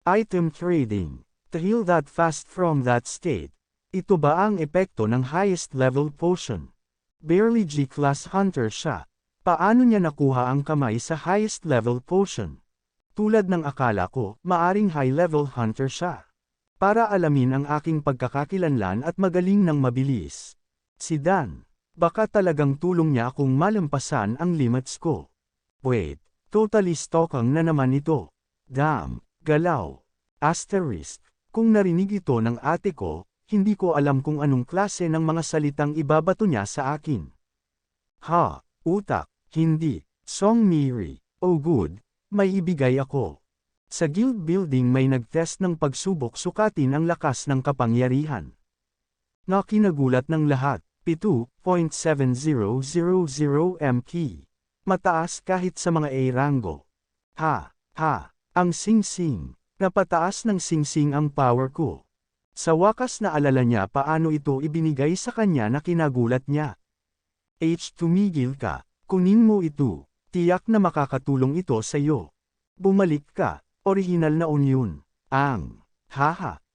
Item trading. To heal that fast from that state. Ito ba ang epekto ng highest level potion? Barely G-class hunter siya. Paano niya nakuha ang kamay sa highest level potion? Tulad ng akala ko, maaring high level hunter siya. Para alamin ang aking pagkakakilanlan at magaling ng mabilis. Si Dan. Baka talagang tulong niya akong malampasan ang limits ko. Wait, totally stalkang na naman ito. Damn, galaw. Asterisk. Kung narinig ito ng ate ko, hindi ko alam kung anong klase ng mga salitang ibabato niya sa akin. Ha, utak, hindi. Song Miri. Oh good, may ibigay ako. Sa guild building may nag-test ng pagsubok sukatin ang lakas ng kapangyarihan. Nakinagulat ng lahat, 7.7000 MP. Mataas kahit sa mga A-rango. Ang sing-sing. Napataas ng sing-sing ang power ko. Sa wakas na alala niya paano ito ibinigay sa kanya na kinagulat niya. Tumigil ka. Kunin mo ito. Tiyak na makakatulong ito sa iyo. Bumalik ka. Orihinal na union. Ang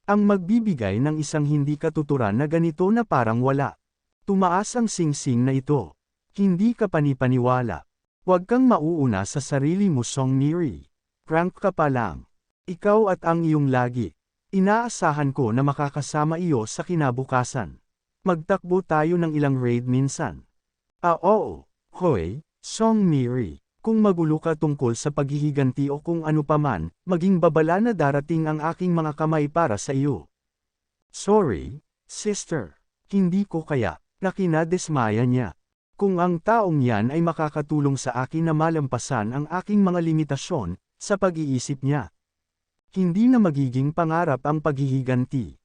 magbibigay ng isang hindi katuturan na ganito na parang wala. Tumaas ang sing-sing na ito. Hindi ka panipaniwala. Huwag kang mauuna sa sarili mo, Song Miri. Prank ka pa lang. Ikaw at ang iyong lagi. Inaasahan ko na makakasama iyo sa kinabukasan. Magtakbo tayo ng ilang raid minsan. Oo. Hoy, Song Miri. Kung magulo ka tungkol sa paghihiganti o kung ano paman, maging babala na darating ang aking mga kamay para sa iyo. Sorry, sister. Hindi ko kaya, na kinadesmaya niya. Kung ang taong yan ay makakatulong sa akin na malampasan ang aking mga limitasyon, sa pag-iisip niya. Hindi na magiging pangarap ang paghihiganti.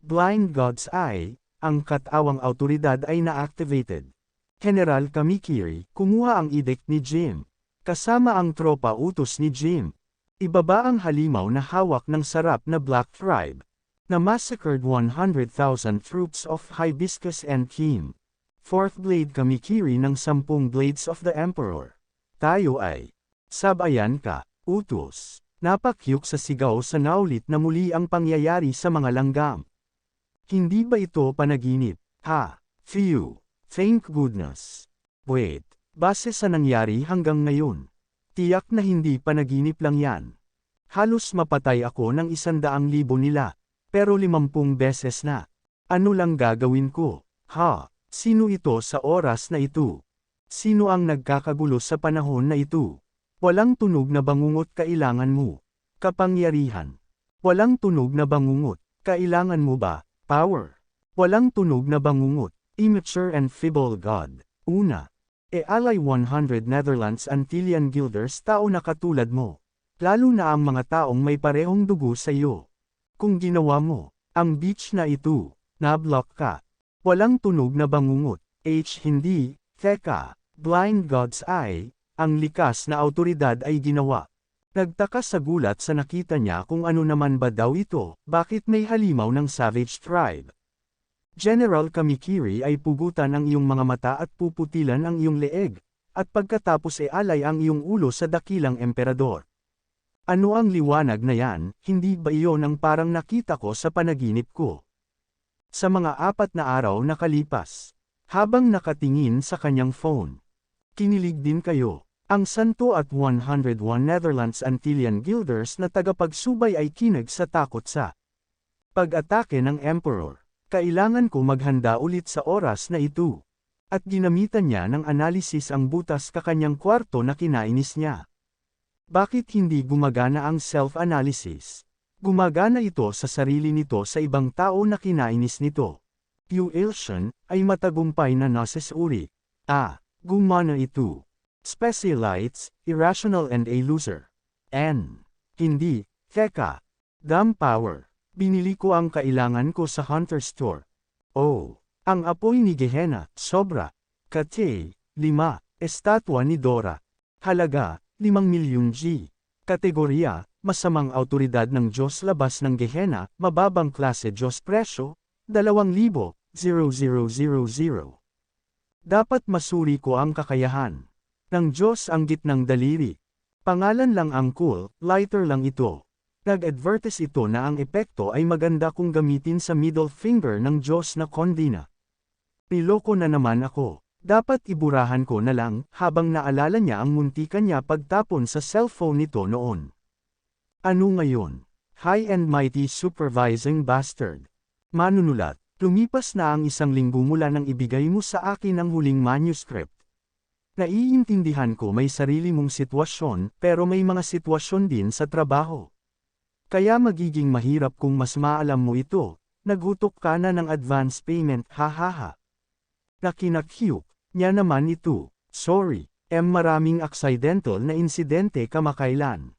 Blind God's Eye, ang katawang autoridad ay na-activated. General Kamikiri, kumuha ang edict ni Jim. Kasama ang tropa utos ni Jim. Ibaba ang halimaw na hawak ng sarap na Black Tribe. Na massacred 100,000 troops of Hibiscus and Kim. 4th Blade Kamikiri ng 10 Blades of the Emperor. Tayo ay, sabayan ka, utos. Napakyuk sa sigaw sa naulit na muli ang pangyayari sa mga langgam. Hindi ba ito panaginip? Phew. Thank goodness. Wait, base sa nangyari hanggang ngayon. Tiyak na hindi panaginip lang yan. Halos mapatay ako ng 100,000 nila, pero 50 beses na. Ano lang gagawin ko? Sino ito sa oras na ito? Sino ang nagkakagulo sa panahon na ito? Walang tunog na bangungot kailangan mo. Kapangyarihan. Walang tunog na bangungot, kailangan mo ba? Power. Walang tunog na bangungot. Immature and feeble God. Una. Ally 100 Netherlands Antillian Guilders tao na katulad mo. Lalo na ang mga taong may parehong dugo sa iyo. Kung ginawa mo, ang beach na ito, nablock ka. Walang tunog na bangungot. Hindi, teka, Blind God's Eye, ang likas na autoridad ay ginawa. Nagtaka sa gulat sa nakita niya kung ano naman ba daw ito, bakit may halimaw ng savage tribe. General Kamikiri ay pugutan ang iyong mga mata at puputilan ang iyong leeg, at pagkatapos alay ang iyong ulo sa dakilang emperador. Ano ang liwanag na yan, hindi ba iyon ang parang nakita ko sa panaginip ko? Sa mga 4 na araw na kalipas, habang nakatingin sa kanyang phone. Kinilig din kayo. Ang 101 Netherlands Antillian Guilders na tagapagsubay ay kinag sa takot sa pag-atake ng emperor. Kailangan ko maghanda ulit sa oras na ito. At ginamitan niya ng analisis ang butas kakanyang kwarto na kinainis niya. Bakit hindi gumagana ang self-analysis? Gumagana ito sa sarili nito sa ibang tao na kinainis nito. Ilsion ay matagumpay na noses uri. Gumana ito. Specialites, irrational and a loser. Hindi, teka. Dumb power. Binili ko ang kailangan ko sa Hunter Store. Ang apoy ni Gehenna, sobra. Kate, 5, estatwa ni Dora. Halaga, 5 milyon G. Kategorya, masamang autoridad ng Diyos labas ng Gehenna, mababang klase Diyos presyo, 2,000, 0000. Dapat masuri ko ang kakayahan ng Diyos ang gitnang daliri. Pangalan lang ang cool, lighter lang ito. Nag-advertise ito na ang epekto ay maganda kung gamitin sa middle finger ng Diyos na kondina. Niloko na naman ako. Dapat iburahan ko na lang, habang naalala niya ang muntikan niya pagtapon sa cellphone nito noon. Ano ngayon? High and mighty supervising bastard. Manunulat, lumipas na ang 1 linggo mula nang ibigay mo sa akin ang huling manuscript. Naiintindihan ko may sarili mong sitwasyon, pero may mga sitwasyon din sa trabaho. Kaya magiging mahirap kung mas maalam mo ito. Naghutok ka na ng advance payment, hahaha. Nakinakyuk niya naman ito. Sorry, maraming accidental na insidente kamakailan.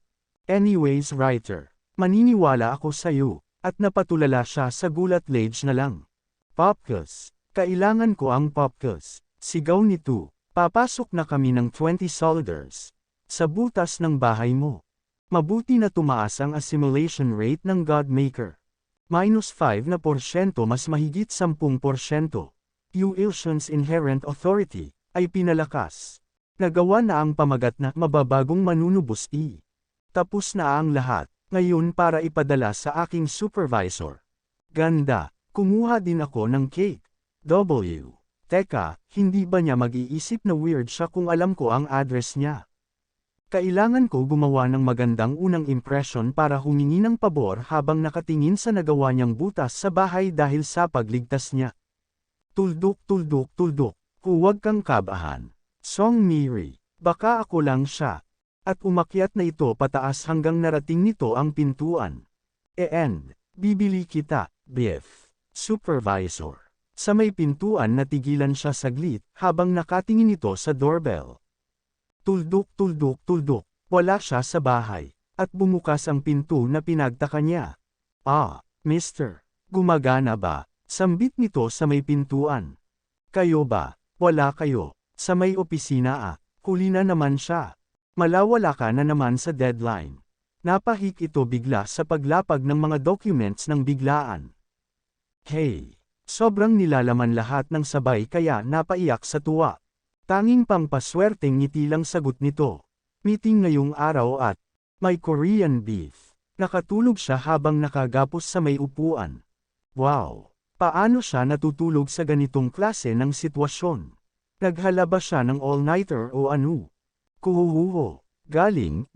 Anyways writer, maniniwala ako sa'yo, at napatulala siya sa gulat. Lage na lang. Popcus, kailangan ko ang popcus. Sigaw nito, papasok na kami ng 20 soldiers. Sa butas ng bahay mo. Mabuti na tumaas ang assimilation rate ng Godmaker. -5% mas mahigit 10%. Uilsion's inherent authority, ay pinalakas. Nagawa na ang pamagat na mababagong manunubos Tapos na ang lahat, ngayon para ipadala sa aking supervisor. Ganda, kumuha din ako ng cake. W. Teka, hindi ba niya mag-iisip na weird siya kung alam ko ang address niya? Kailangan ko gumawa ng magandang unang impression para humingi ng pabor habang nakatingin sa nagawa niyang butas sa bahay dahil sa pagligtas niya. Tuldok, huwag kang kabahan. Song Miri, baka ako lang siya. At umakyat na ito pataas hanggang narating nito ang pintuan. Bibili kita, Biff. Supervisor. Sa may pintuan natigilan siya saglit, habang nakatingin ito sa doorbell. Tuldok, wala siya sa bahay. At bumukas ang pinto na pinagtaka niya. Mister. Gumagana ba? Sambit nito sa may pintuan. Kayo ba? Wala kayo. Sa may opisina huli na naman siya. Malawala ka na naman sa deadline. Napahik ito bigla sa paglapag ng mga documents ng biglaan. Hey! Sobrang nilalaman lahat ng sabay kaya napaiyak sa tuwa. Tanging pampaswerteng ngiti lang sagot nito. Meeting ngayong araw at may Korean beef. Nakatulog siya habang nakagapos sa may upuan. Wow! Paano siya natutulog sa ganitong klase ng sitwasyon? Naghala ba siya ng all-nighter o ano? Kuhuhuho. Galing.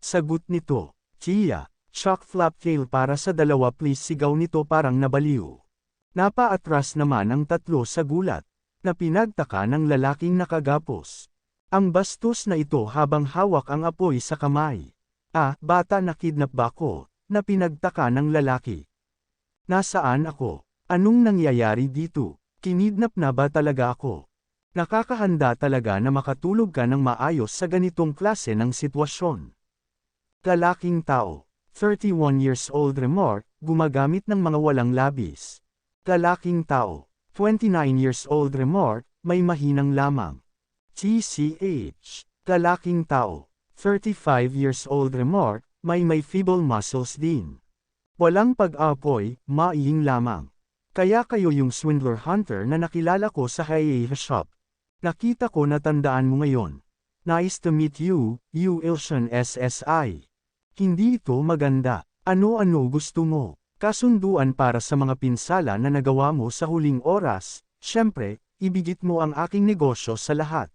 Sagot nito. Chia, shock flap tail para sa 2 please, sigaw nito parang nabaliw. Napaatras naman ang 3 sa gulat, na pinagtaka ng lalaking nakagapos. Ang bastos na ito habang hawak ang apoy sa kamay. Bata na kidnap ba ako? Na pinagtaka ng lalaki. Nasaan ako? Anong nangyayari dito? Kinidnap na ba talaga ako? Nakakahanda talaga na makatulog ka ng maayos sa ganitong klase ng sitwasyon. Lalaking tao, 31 years old remark, gumagamit ng mga walang labis. Lalaking tao, 29 years old remark, may mahinang lamang. TCH. Lalaking tao, 35 years old remark, may feeble muscles din. Walang pag-apoy, maihing lamang. Kaya kayo yung swindler hunter na nakilala ko sa Hayeha shop. Nakita ko na tandaan mo ngayon. Nice to meet you, Ilsion SSI. Hindi ito maganda. Ano-ano gusto mo? Kasunduan para sa mga pinsala na nagawa mo sa huling oras. Siyempre, ibigit mo ang aking negosyo sa lahat.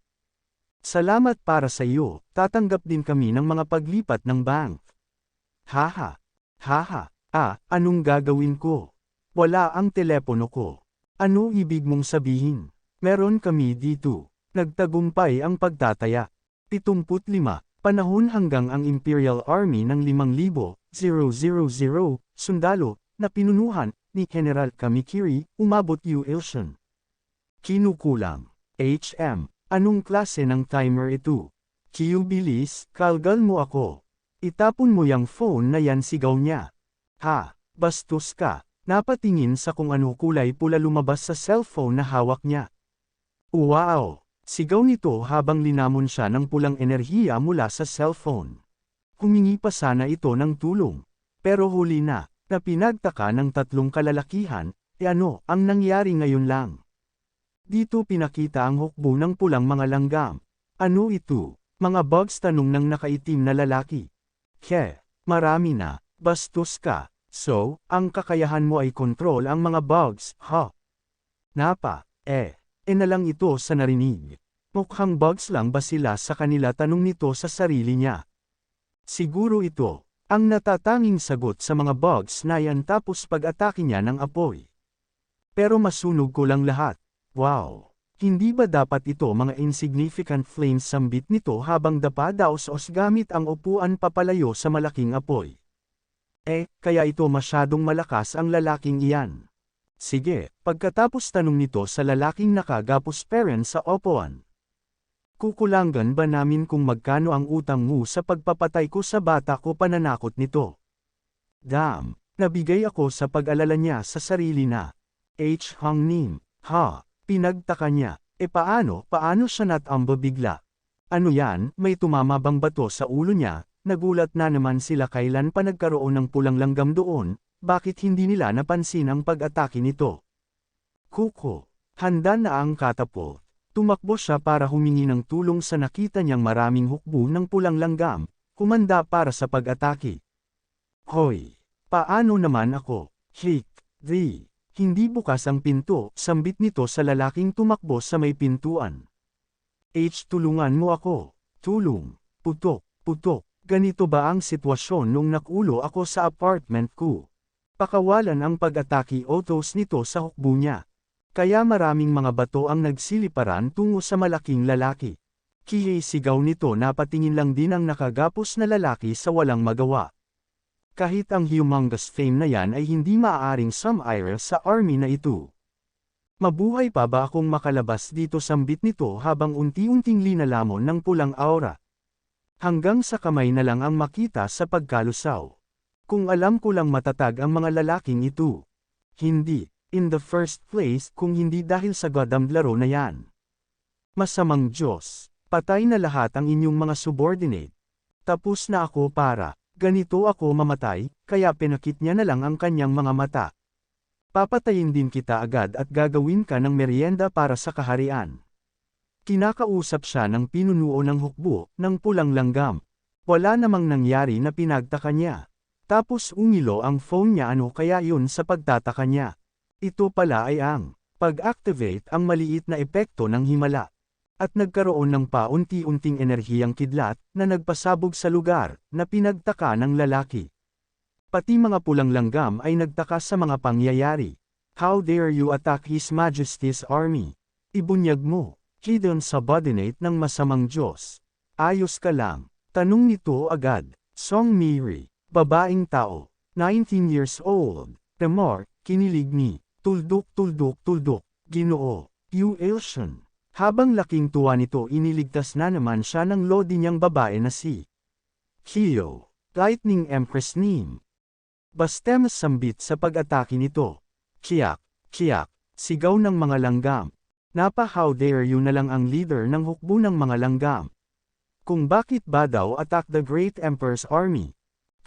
Salamat para sa iyo, tatanggap din kami ng mga paglipat ng bank. Haha. Anong gagawin ko? Wala ang telepono ko. Ano ibig mong sabihin? Meron kami dito. Nagtagumpay ang pagtataya. 75, panahon hanggang ang Imperial Army ng 5,000 sundalo, na pinunuhan ni General Kamikiri, umabot Ilsion. Kinukulang. HM, anong klase ng timer ito? Bilis, kalgal mo ako. Itapon mo yang phone na yan, sigaw niya. Bastos ka. Napatingin sa kung ano kulay pula lumabas sa cellphone na hawak niya. Wow! Sigaw nito habang linamon siya ng pulang enerhiya mula sa cellphone. Humingi pa sana ito ng tulong. Pero huli na pinagtaka ng 3 kalalakihan, ano ang nangyari ngayon lang? Dito pinakita ang hukbo ng pulang mga langgam. Ano ito? Mga bugs, tanong ng nakaitim na lalaki. Marami na, bastos ka. So, ang kakayahan mo ay kontrol ang mga bugs, ha? Napa, na lang ito sa narinig. Mukhang bugs lang ba sila sa kanila, tanong nito sa sarili niya. Siguro ito ang natatanging sagot sa mga bugs na yan, tapos pag-atake niya ng apoy. Pero masunog ko lang lahat. Wow! Hindi ba dapat ito mga insignificant flames, sambit nito habang dapa-daos-os gamit ang upuan papalayo sa malaking apoy. Kaya ito masyadong malakas ang lalaking iyan. Sige, pagkatapos tanong nito sa lalaking nakagapos parent sa upuan. Kukulangan ba namin kung magkano ang utang mo sa pagpapatay ko sa bata ko, pananakot nito. Damn, nabigay ako sa pag-alala niya sa sarili na. Hang Nim, pinagtaka niya. Paano siya natamba bigla? Ano yan, may tumama bang bato sa ulo niya? Nagulat na naman sila, kailan pa nagkaroon ng pulang langgam doon, bakit hindi nila napansin ang pag-atake nito? Kuko, handa na ang katapult. Tumakbo siya para humingi ng tulong sa nakita niyang maraming hukbo ng pulang langgam, kumanda para sa pag-atake. Hoy! Paano naman ako? Hindi bukas ang pinto, sambit nito sa lalaking tumakbo sa may pintuan. Tulungan mo ako. Tulong. Putok. Ganito ba ang sitwasyon nung nakulo ako sa apartment ko? Pakawalan ang pag-atake autos nito sa hukbo niya. Kaya maraming mga bato ang nagsiliparan tungo sa malaking lalaki. Sigaw nito, napatingin lang din ang nakagapos na lalaki sa walang magawa. Kahit ang humongous fame na yan ay hindi maaaring sumire sa army na ito. Mabuhay pa ba akong makalabas dito, sambit nito habang unti-unting linalamon ng pulang aura. Hanggang sa kamay na lang ang makita sa pagkalusaw. Kung alam ko lang matatag ang mga lalaking ito. Hindi. In the first place, kung hindi dahil sa godamlaro na yan. Masamang Diyos, patay na lahat ang inyong mga subordinate. Tapos na ako para, ganito ako mamatay, kaya pinakit niya na lang ang kanyang mga mata. Papatayin din kita agad at gagawin ka ng merienda para sa kaharian. Kinakausap siya ng pinunuo ng hukbo, ng pulang langgam. Wala namang nangyari na pinagtaka niya. Tapos umilo ang phone niya, ano kaya yun sa pagtataka niya. Ito pala ay ang pag-activate ang maliit na epekto ng himala. At nagkaroon ng paunti-unting enerhiyang kidlat na nagpasabog sa lugar na pinagtaka ng lalaki. Pati mga pulang langgam ay nagtaka sa mga pangyayari. How dare you attack His Majesty's Army? Ibunyag mo, hidden subordinate ng masamang Diyos. Ayos ka lang? Tanong nito agad. Song Miri, babaeng tao, 19 years old. Temor, kinilig ni. Tuldok, Ginoo, Asian. Habang laking tuwa nito, iniligtas na naman siya ng lodi niyang babae na si Kyo, Lightning Empress Nim. Bastemas, sambit sa pag-atake nito. Kiyak, sigaw ng mga langgam. How dare you na lang ang leader ng hukbo ng mga langgam. Kung bakit ba daw attack the Great Emperor's Army?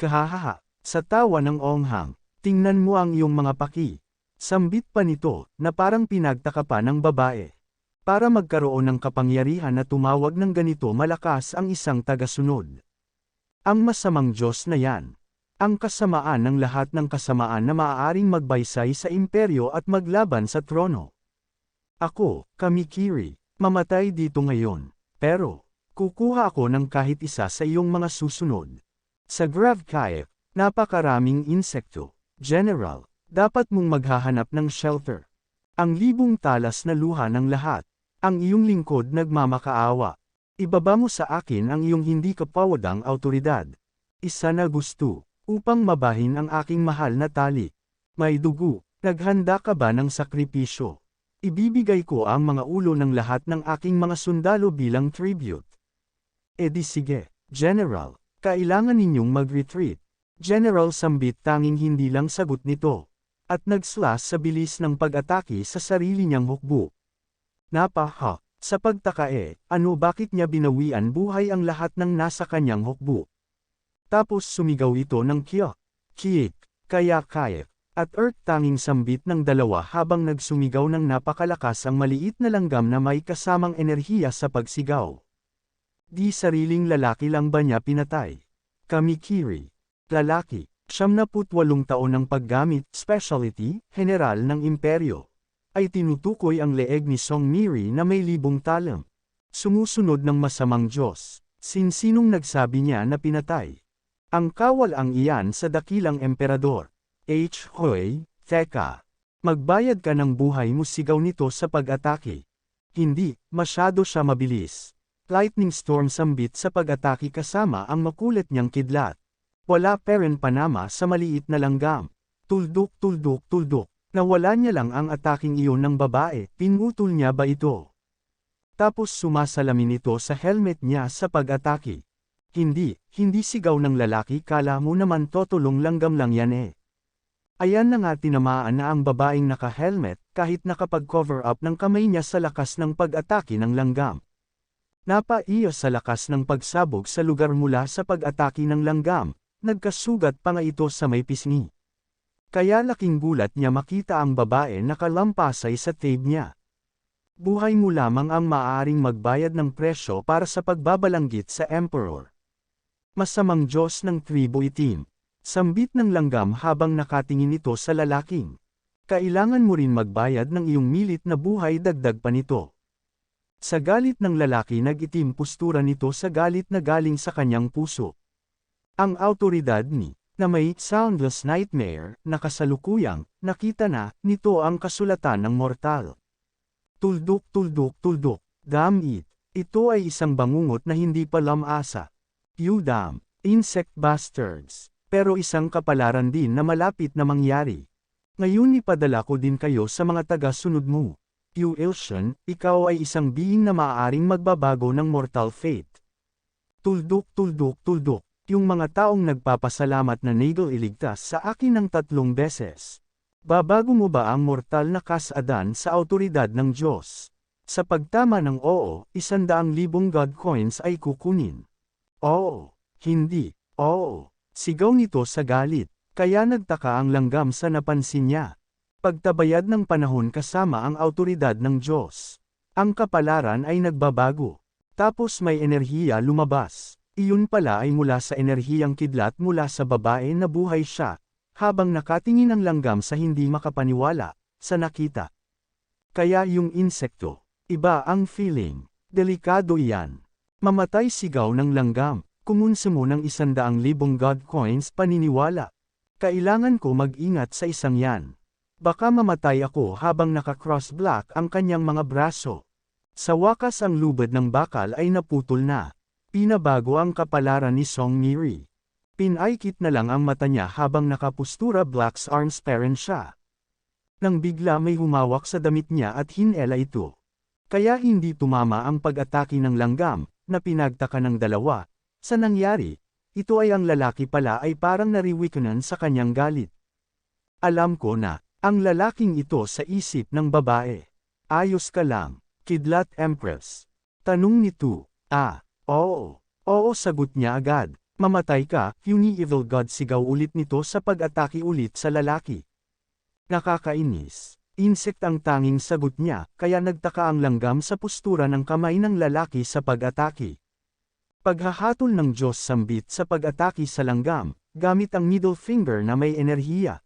Kahahaha, sa tawa ng onghang, tingnan mo ang iyong mga paki. Sambit pa nito, na parang pinagtaka pa ng babae. Para magkaroon ng kapangyarihan na tumawag ng ganito malakas ang isang tagasunod. Ang masamang Diyos na yan. Ang kasamaan ng lahat ng kasamaan na maaaring magbaysay sa imperyo at maglaban sa trono. Ako, Kamikiri, mamatay dito ngayon. Pero, kukuha ako ng kahit isa sa iyong mga susunod. Sa Gravkaev, napakaraming insekto. General, dapat mong maghahanap ng shelter. Ang libong talas na luha ng lahat. Ang iyong lingkod nagmamakaawa. Ibaba mo sa akin ang iyong hindi kapawadang awtoridad. Isa na gusto, upang mabahin ang aking mahal na tali. May dugo, naghanda ka ba ng sakripisyo? Ibibigay ko ang mga ulo ng lahat ng aking mga sundalo bilang tribute. Di sige, General, kailangan ninyong mag-retreat. General, sambit, tanging hindi lang sagot nito. At nag-slash sa bilis ng pag-atake sa sarili niyang hukbo. Sa pagtaka bakit niya binawian buhay ang lahat ng nasa kanyang hukbo? Tapos sumigaw ito ng kiik, kaya kaif, at earth, tanging sambit ng dalawa habang nagsumigaw ng napakalakas ang maliit na langgam na may kasamang enerhiya sa pagsigaw. Di sariling lalaki lang ba niya pinatay? Kamikiri. Lalaki. 78 taon ng paggamit, specialty, general ng imperyo. Ay tinutukoy ang leeg ni Song Miri na may libong talam. Sumusunod ng masamang Diyos. Sinsinong nagsabi niya na pinatay? Ang kawal-ang iyan sa dakilang emperador. Hoy, teka. Magbayad ka ng buhay mo, sigaw nito sa pag-atake. Hindi, masyado siya mabilis. Lightning storm sambit sa pag-atake kasama ang makulit niyang kidlat. Wala peren panama sa maliit na langgam. Tuldok, tuldok, tuldok. Nawala niya lang ang ataking iyon ng babae, pinutol niya ba ito? Tapos sumasalamin ito sa helmet niya sa pag-atake. Hindi sigaw ng lalaki, kala mo naman totolong langgam lang yan eh. Ayan na nga, tinamaan na ang babaeng naka-helmet kahit nakapag-cover up ng kamay niya sa lakas ng pag-atake ng langgam. Napaiyo sa lakas ng pagsabog sa lugar mula sa pag-atake ng langgam, nagkasugat pa nga ito sa may pisngi. Kaya laking gulat niya makita ang babae nakalampasay sa tape niya. Buhay mo lamang ang maaaring magbayad ng presyo para sa pagbabalanggit sa emperor. Masamang Diyos ng tribo itim. Sambit ng langgam habang nakatingin ito sa lalaking. Kailangan mo rin magbayad ng iyong milit na buhay, dagdag pa nito. Sa galit ng lalaki, nag-itim postura nito sa galit na galing sa kanyang puso. Ang autoridad na may soundless nightmare na kasalukuyang nakita na nito ang kasulatan ng mortal. Tuldok, tuldok, tuldok. Damn it. Ito ay isang bangungot na hindi pa lamasa. You damn insect bastards. Pero isang kapalaran din na malapit na mangyari. Ngayon ipadala ko din kayo sa mga taga-sunod mo. You Ilshan, ikaw ay isang being na maaaring magbabago ng mortal fate. Tuldok, tuldok, tuldok. Yung mga taong nagpapasalamat na Nagel iligtas sa akin ng 3 beses. Babago mo ba ang mortal na kasadan sa autoridad ng Diyos? Sa pagtama ng oo, 100,000 God coins ay kukunin. Oo. Hindi. Oo. Sigaw nito sa galit, kaya nagtaka ang langgam sa napansin niya. Pagtabayad ng panahon kasama ang autoridad ng Diyos. Ang kapalaran ay nagbabago. Tapos may enerhiya lumabas. Iyon pala ay mula sa enerhiyang kidlat mula sa babae na buhay siya, habang nakatingin ang langgam sa hindi makapaniwala, sa nakita. Kaya yung insekto, iba ang feeling, delikado iyan. Mamatay, sigaw ng langgam, kumonsumo ng 100,000 God coins, paniniwala. Kailangan ko mag-ingat sa isang yan. Baka mamatay ako habang naka-cross black ang kanyang mga braso. Sa wakas ang lubid ng bakal ay naputol na. Pinabago ang kapalaran ni Song Miri. Pinaikit na lang ang mata niya habang nakapustura, black's arms parent siya. Nang bigla may humawak sa damit niya at hinela ito. Kaya hindi tumama ang pag-atake ng langgam, na pinagtaka ng dalawa. Sa nangyari, ito ay ang lalaki pala ay parang nariwikanan sa kanyang galit. Alam ko na, ang lalaking ito sa isip ng babae. Ayos ka lang, Kidlat Empress. Tanong nito. Oo. Oo, sagot niya agad. Mamatay ka, puny evil god, sigaw ulit nito sa pag-atake ulit sa lalaki. Nakakainis. Insect ang tanging sagot niya, kaya nagtaka ang langgam sa postura ng kamay ng lalaki sa pag-atake. Paghahatol ng Diyos sambit sa pag-atake sa langgam, gamit ang middle finger na may enerhiya.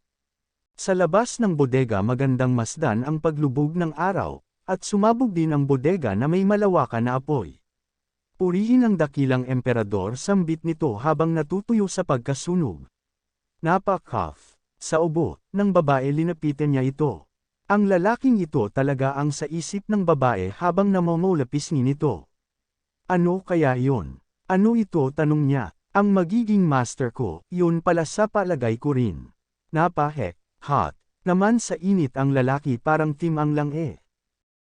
Sa labas ng bodega magandang masdan ang paglubog ng araw, at sumabog din ang bodega na may malawakan na apoy. Purihin ang dakilang emperador, sambit nito habang natutuyo sa pagkasunog. Napak-cough. Sa ubo ng babae linapitan niya ito. Ang lalaking ito talaga ang sa isip ng babae habang namumulapisngi nito. Ano kaya yun? Ano ito, tanong niya. Ang magiging master ko, yun pala sa palagay ko rin. Napahek, hot. Naman sa init ang lalaki, parang timang lang eh.